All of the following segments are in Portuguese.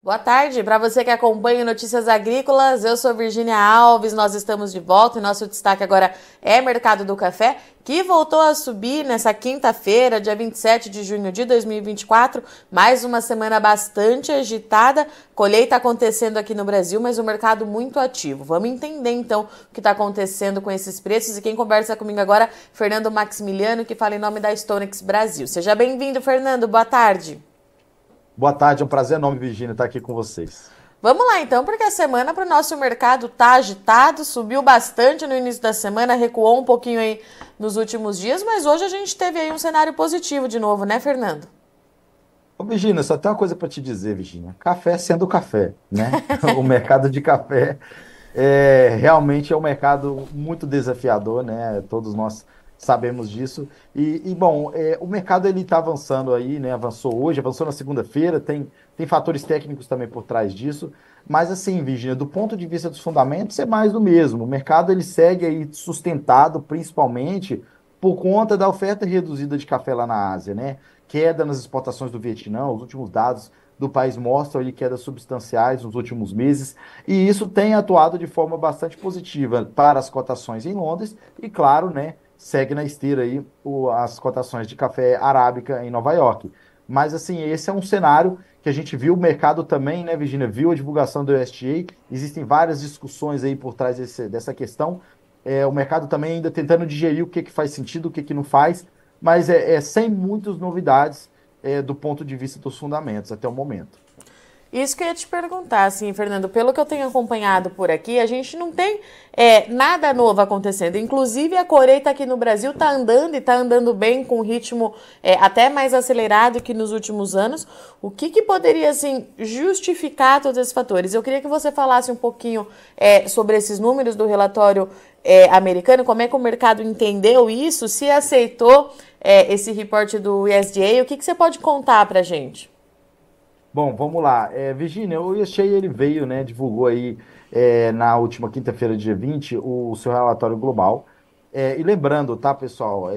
Boa tarde, para você que acompanha Notícias Agrícolas, eu sou Virgínia Alves, nós estamos de volta e nosso destaque agora é Mercado do Café, que voltou a subir nessa quinta-feira, dia 27 de junho de 2024, mais uma semana bastante agitada, colheita acontecendo aqui no Brasil, mas o mercado muito ativo. Vamos entender então o que está acontecendo com esses preços e quem conversa comigo agora, Fernando Maximiliano, que fala em nome da Stonex Brasil. Seja bem-vindo, Fernando, boa tarde. Boa tarde, é um prazer enorme, Virgínia, estar aqui com vocês. Vamos lá então, porque a semana para o nosso mercado tá agitado, subiu bastante no início da semana, recuou um pouquinho aí nos últimos dias, mas hoje a gente teve aí um cenário positivo de novo, né, Fernando? Ô, Virgínia, só tem uma coisa para te dizer, Virgínia. Café sendo café, né? O mercado de café realmente é um mercado muito desafiador, né? Todos nós sabemos disso. Bom, o mercado ele está avançando aí, né? Avançou hoje, avançou na segunda-feira, tem fatores técnicos também por trás disso. Mas assim, Virgínia, do ponto de vista dos fundamentos, é mais do mesmo. O mercado ele segue aí sustentado principalmente por conta da oferta reduzida de café lá na Ásia, né? Queda nas exportações do Vietnã, os últimos dados do país mostram aí quedas substanciais nos últimos meses, e isso tem atuado de forma bastante positiva para as cotações em Londres e, claro, né, segue na esteira aí as cotações de café arábica em Nova York. Mas, assim, esse é um cenário que a gente viu, o mercado também, né, Virginia, viu a divulgação do USDA, existem várias discussões aí por trás dessa questão, o mercado também ainda tentando digerir o que faz sentido, o que não faz, mas sem muitas novidades do ponto de vista dos fundamentos até o momento. Isso que eu ia te perguntar, assim, Fernando, pelo que eu tenho acompanhado por aqui, a gente não tem nada novo acontecendo. Inclusive, a colheita aqui no Brasil está andando e está andando bem, com um ritmo até mais acelerado que nos últimos anos. O que poderia, assim, justificar todos esses fatores? Eu queria que você falasse um pouquinho sobre esses números do relatório americano, como é que o mercado entendeu isso, se aceitou esse reporte do USDA, o que você pode contar para a gente? Bom, vamos lá. Virginia, o IACHEI, ele veio, né, divulgou aí na última quinta-feira, dia 20, o seu relatório global. E lembrando, tá, pessoal,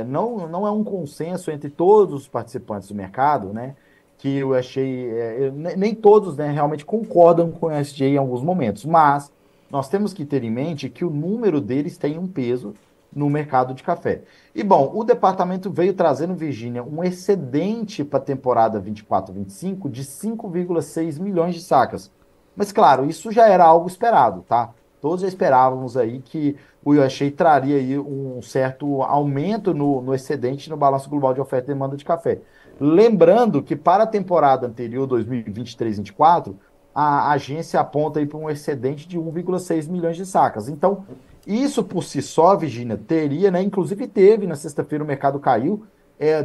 não é um consenso entre todos os participantes do mercado, né, que o IACHEI, nem todos, né, realmente concordam com o IACHEI em alguns momentos, mas nós temos que ter em mente que o número deles tem um peso no mercado de café. E bom, o departamento veio trazendo, Virgínia, um excedente para a temporada 24-25 de 5,6 milhões de sacas. Mas claro, isso já era algo esperado, tá? Todos já esperávamos aí que o USDA traria aí um certo aumento no excedente no balanço global de oferta e demanda de café. Lembrando que para a temporada anterior, 2023-24, a agência aponta aí para um excedente de 1,6 milhões de sacas. Então, isso por si só, Virginia, teria, né? Inclusive teve na sexta-feira o mercado caiu,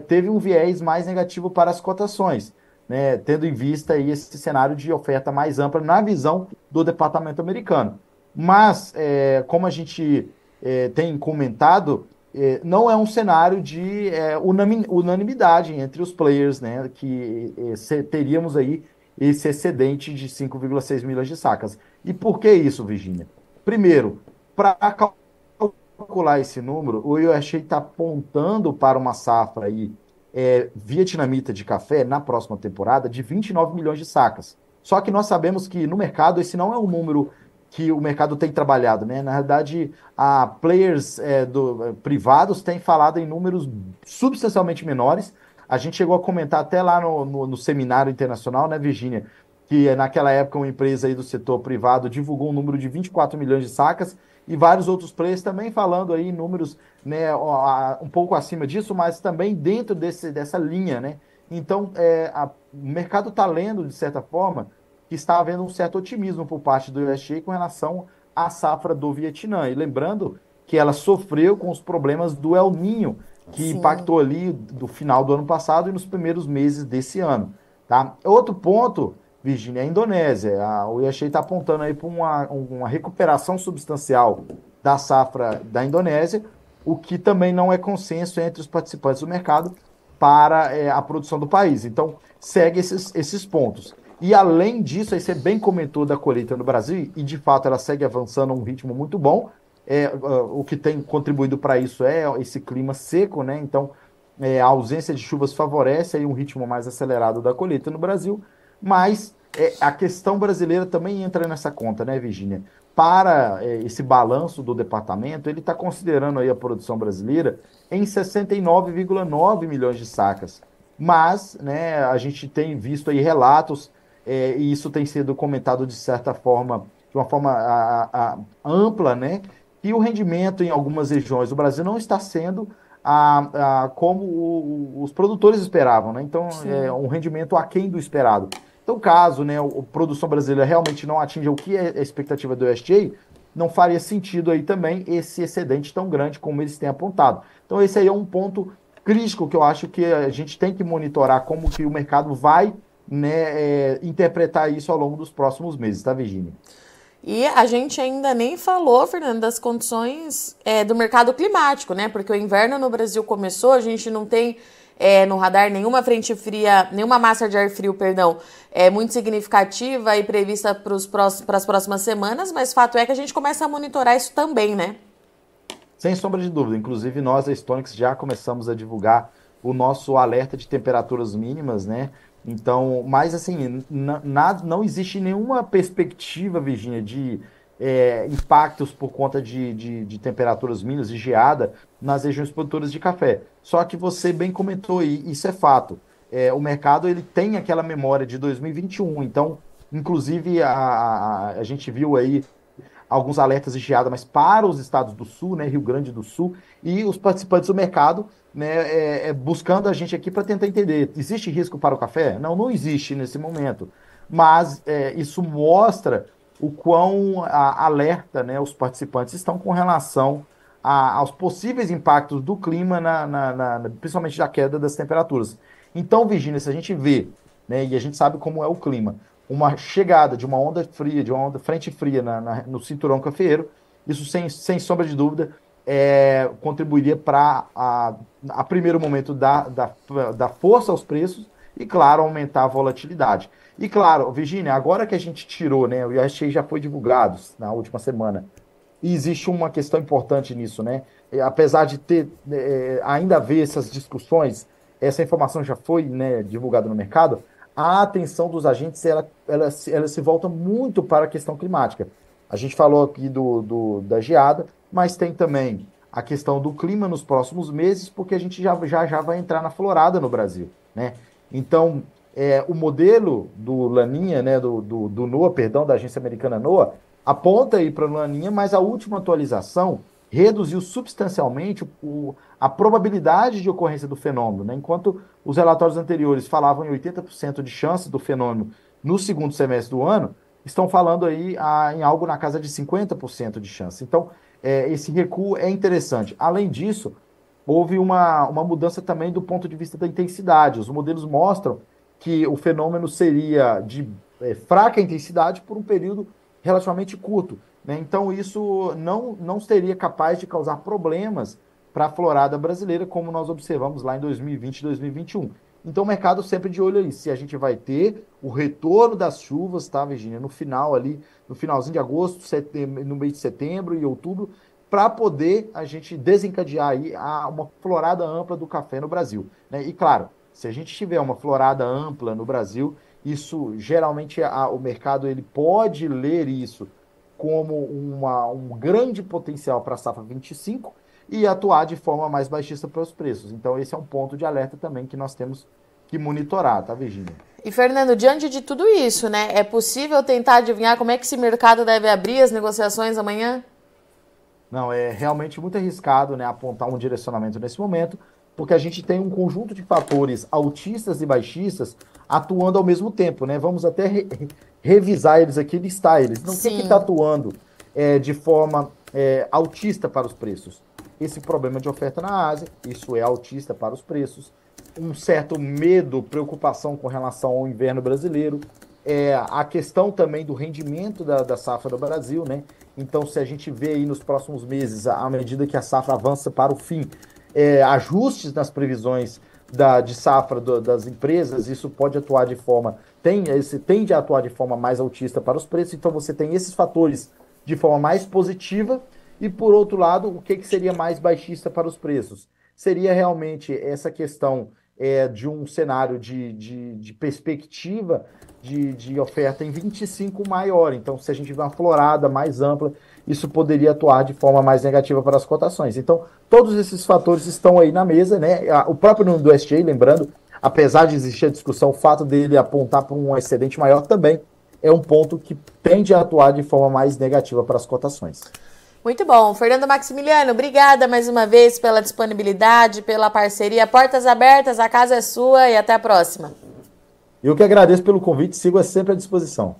teve um viés mais negativo para as cotações, né? Tendo em vista aí esse cenário de oferta mais ampla na visão do departamento americano. Mas, como a gente tem comentado, não é um cenário de unanimidade entre os players, né? Que teríamos aí esse excedente de 5,6 milhões de sacas. E por que isso, Virginia? Primeiro, para calcular esse número, o USDA está apontando para uma safra aí, vietnamita de café na próxima temporada de 29 milhões de sacas. Só que nós sabemos que no mercado esse não é um número que o mercado tem trabalhado, né? Na verdade, a players privados têm falado em números substancialmente menores. A gente chegou a comentar até lá no seminário internacional, né, Virgínia? Que naquela época uma empresa aí do setor privado divulgou um número de 24 milhões de sacas e vários outros players também falando aí em números, né, um pouco acima disso, mas também dentro dessa linha, né? Então, o mercado está lendo, de certa forma, que está havendo um certo otimismo por parte do USDA com relação à safra do Vietnã. E lembrando que ela sofreu com os problemas do El Niño, que Sim. impactou ali do final do ano passado e nos primeiros meses desse ano. Tá? Outro ponto, Virgínia, é a Indonésia. O IACHEI está apontando aí para uma recuperação substancial da safra da Indonésia, o que também não é consenso entre os participantes do mercado para a produção do país. Então, segue esses pontos. E além disso, aí você bem comentou da colheita no Brasil, e de fato ela segue avançando a um ritmo muito bom. O que tem contribuído para isso é esse clima seco, né? Então, a ausência de chuvas favorece aí um ritmo mais acelerado da colheita no Brasil, mas a questão brasileira também entra nessa conta, né, Virgínia? Para esse balanço do departamento, ele está considerando aí a produção brasileira em 69,9 milhões de sacas. Mas, né, a gente tem visto aí relatos, e isso tem sido comentado de certa forma, de uma forma ampla, né, que o rendimento em algumas regiões do Brasil não está sendo como os produtores esperavam, né? Então, é Sim. um rendimento aquém do esperado. Então, caso, né, a produção brasileira realmente não atinja o que é a expectativa do USDA, não faria sentido aí também esse excedente tão grande como eles têm apontado. Então, esse aí é um ponto crítico que eu acho que a gente tem que monitorar como que o mercado vai, né, interpretar isso ao longo dos próximos meses, tá, Virginia? E a gente ainda nem falou, Fernando, das condições do mercado climático, né? Porque o inverno no Brasil começou, a gente não tem no radar nenhuma frente fria, nenhuma massa de ar frio, perdão, muito significativa e prevista para as próximas semanas, mas fato é que a gente começa a monitorar isso também, né? Sem sombra de dúvida. Inclusive, nós da Stonix já começamos a divulgar o nosso alerta de temperaturas mínimas, né? Então, mas assim, não existe nenhuma perspectiva, Virginia, de impactos por conta de temperaturas mínimas e geada nas regiões produtoras de café. Só que você bem comentou, e isso é fato. O mercado ele tem aquela memória de 2021. Então, inclusive, a gente viu aí alguns alertas de geada, mas para os estados do sul, né, Rio Grande do Sul, e os participantes do mercado, né, buscando a gente aqui para tentar entender, existe risco para o café? Não, não existe nesse momento, mas isso mostra o quão alerta, né, os participantes estão com relação aos possíveis impactos do clima, principalmente da queda das temperaturas. Então, Virginia, se a gente vê, né, e a gente sabe como é o clima, uma chegada de uma onda fria, de uma onda frente fria no cinturão cafeeiro, isso sem sombra de dúvida contribuiria para, a primeiro momento, dar força aos preços e, claro, aumentar a volatilidade. E, claro, Virginia, agora que a gente tirou, né, o IHC já foi divulgado na última semana, e existe uma questão importante nisso, né? Apesar de ter ainda haver essas discussões, essa informação já foi, né, divulgada no mercado, a atenção dos agentes ela se volta muito para a questão climática. A gente falou aqui da geada, mas tem também a questão do clima nos próximos meses, porque a gente já vai entrar na florada no Brasil, né? Então, o modelo do Laninha, né, do NOAA, perdão, da agência americana NOAA, aponta aí para o Laninha, mas a última atualização reduziu substancialmente a probabilidade de ocorrência do fenômeno, né? Enquanto os relatórios anteriores falavam em 80% de chance do fenômeno no segundo semestre do ano, estão falando aí em algo na casa de 50% de chance. Então, esse recuo é interessante. Além disso, houve uma mudança também do ponto de vista da intensidade. Os modelos mostram que o fenômeno seria de fraca intensidade por um período relativamente curto, né? Então, isso não seria capaz de causar problemas para a florada brasileira, como nós observamos lá em 2020 e 2021. Então, o mercado sempre de olho aí, se a gente vai ter o retorno das chuvas, tá, Virginia? No final ali, no finalzinho de agosto, setembro, no mês de setembro e outubro, para poder a gente desencadear aí uma florada ampla do café no Brasil, né? E claro, se a gente tiver uma florada ampla no Brasil, isso geralmente o mercado ele pode ler isso como um grande potencial para a safra 25 e atuar de forma mais baixista para os preços. Então, esse é um ponto de alerta também que nós temos que monitorar, tá, Virginia? E, Fernando, diante de tudo isso, né, é possível tentar adivinhar como é que esse mercado deve abrir as negociações amanhã? Não, é realmente muito arriscado, né, apontar um direcionamento nesse momento, porque a gente tem um conjunto de fatores altistas e baixistas atuando ao mesmo tempo, né? Vamos até revisar eles aqui, listar eles. Não, o que está Sim. atuando de forma altista para os preços? Esse problema de oferta na Ásia, isso é altista para os preços. Um certo medo, preocupação com relação ao inverno brasileiro. A questão também do rendimento da safra do Brasil, né? Então, se a gente vê aí nos próximos meses, à medida que a safra avança para o fim, ajustes nas previsões de safra das empresas, isso pode atuar de forma, tende a atuar de forma mais altista para os preços, então você tem esses fatores de forma mais positiva, e por outro lado, o que seria mais baixista para os preços? Seria realmente essa questão de um cenário de perspectiva de oferta em 25 maior. Então, se a gente tiver uma florada mais ampla, isso poderia atuar de forma mais negativa para as cotações. Então, todos esses fatores estão aí na mesa, né? O próprio número do SGA, lembrando, apesar de existir a discussão, o fato dele apontar para um excedente maior também é um ponto que tende a atuar de forma mais negativa para as cotações. Muito bom. Fernando Maximiliano, obrigada mais uma vez pela disponibilidade, pela parceria. Portas abertas, a casa é sua e até a próxima. Eu que agradeço pelo convite, sigo sempre à disposição.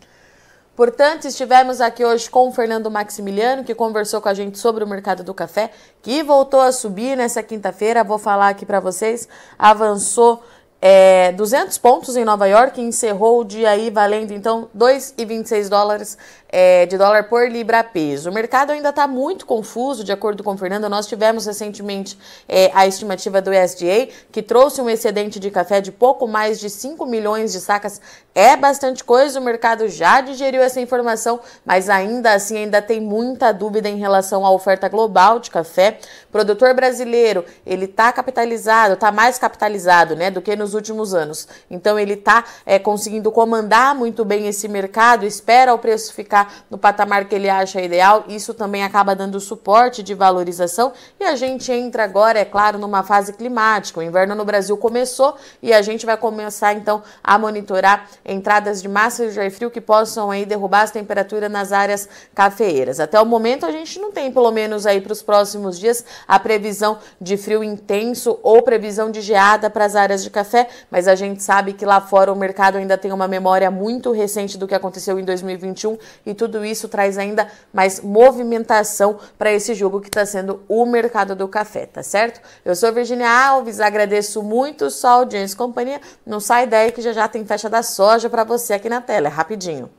Portanto, estivemos aqui hoje com o Fernando Maximiliano, que conversou com a gente sobre o mercado do café, que voltou a subir nessa quinta-feira. Vou falar aqui para vocês, avançou 200 pontos em Nova York, encerrou o dia aí valendo então 2,26 dólares de dólar por libra peso. O mercado ainda está muito confuso, de acordo com o Fernando. Nós tivemos recentemente a estimativa do USDA, que trouxe um excedente de café de pouco mais de 5 milhões de sacas. É bastante coisa, o mercado já digeriu essa informação, mas ainda assim ainda tem muita dúvida em relação à oferta global de café. O produtor brasileiro, ele está capitalizado, está mais capitalizado, né, do que nos últimos anos. Então ele está conseguindo comandar muito bem esse mercado, espera o preço ficar no patamar que ele acha ideal. Isso também acaba dando suporte de valorização e a gente entra agora, é claro, numa fase climática. O inverno no Brasil começou e a gente vai começar então a monitorar entradas de massa de ar frio que possam aí derrubar as temperaturas nas áreas cafeeiras. Até o momento a gente não tem, pelo menos aí para os próximos dias, a previsão de frio intenso ou previsão de geada para as áreas de café, mas a gente sabe que lá fora o mercado ainda tem uma memória muito recente do que aconteceu em 2021 e tudo isso traz ainda mais movimentação para esse jogo que está sendo o mercado do café, tá certo? Eu sou Virginia Alves, agradeço muito sua audiência e companhia. Não sai daí que já já tem festa da soja para você aqui na tela, é rapidinho.